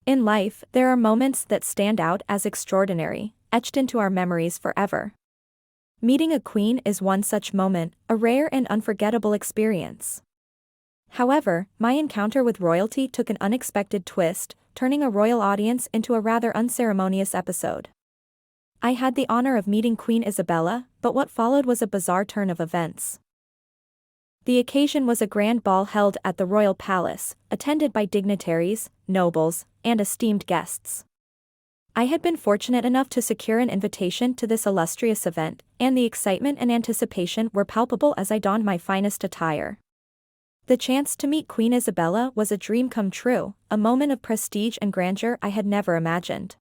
In life, there are moments that stand out as extraordinary, etched into our memories forever. Meeting a queen is one such moment, a rare and unforgettable experience. However, my encounter with royalty took an unexpected twist, turning a royal audience into a rather unceremonious episode. I had the honor of meeting Queen Isabella, but what followed was a bizarre turn of events. The occasion was a grand ball held at the royal palace, attended by dignitaries, nobles, and esteemed guests. I had been fortunate enough to secure an invitation to this illustrious event, and the excitement and anticipation were palpable as I donned my finest attire. The chance to meet Queen Isabella was a dream come true, a moment of prestige and grandeur I had never imagined.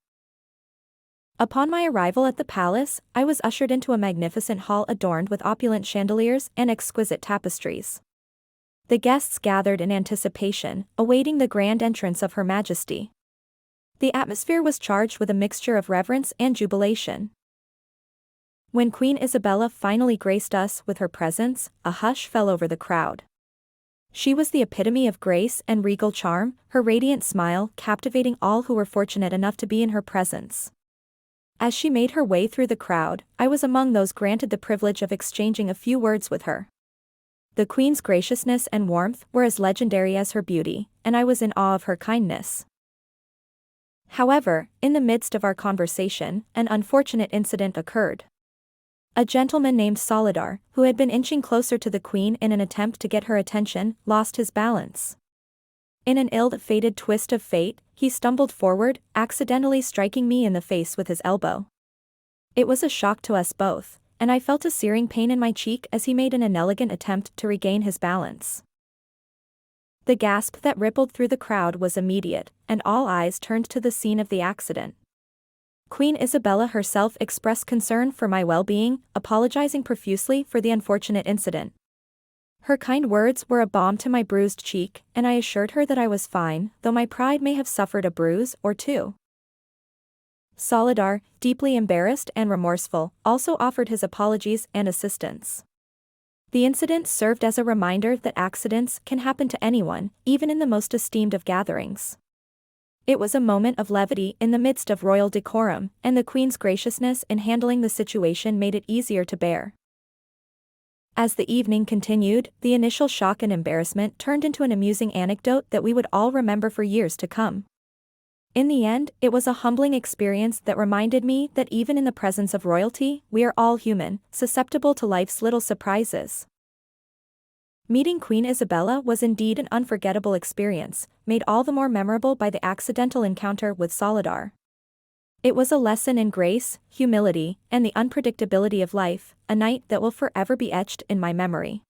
Upon my arrival at the palace, I was ushered into a magnificent hall adorned with opulent chandeliers and exquisite tapestries. The guests gathered in anticipation, awaiting the grand entrance of Her Majesty. The atmosphere was charged with a mixture of reverence and jubilation. When Queen Isabella finally graced us with her presence, a hush fell over the crowd. She was the epitome of grace and regal charm, her radiant smile captivating all who were fortunate enough to be in her presence. As she made her way through the crowd, I was among those granted the privilege of exchanging a few words with her. The Queen's graciousness and warmth were as legendary as her beauty, and I was in awe of her kindness. However, in the midst of our conversation, an unfortunate incident occurred. A gentleman named Solidar, who had been inching closer to the Queen in an attempt to get her attention, lost his balance. In an ill-fated twist of fate, he stumbled forward, accidentally striking me in the face with his elbow. It was a shock to us both, and I felt a searing pain in my cheek as he made an inelegant attempt to regain his balance. The gasp that rippled through the crowd was immediate, and all eyes turned to the scene of the accident. Queen Isabella herself expressed concern for my well-being, apologizing profusely for the unfortunate incident. Her kind words were a balm to my bruised cheek, and I assured her that I was fine, though my pride may have suffered a bruise or two. Solidar, deeply embarrassed and remorseful, also offered his apologies and assistance. The incident served as a reminder that accidents can happen to anyone, even in the most esteemed of gatherings. It was a moment of levity in the midst of royal decorum, and the Queen's graciousness in handling the situation made it easier to bear. As the evening continued, the initial shock and embarrassment turned into an amusing anecdote that we would all remember for years to come. In the end, it was a humbling experience that reminded me that even in the presence of royalty, we are all human, susceptible to life's little surprises. Meeting Queen Isabella was indeed an unforgettable experience, made all the more memorable by the accidental encounter with Solidar. It was a lesson in grace, humility, and the unpredictability of life, a night that will forever be etched in my memory.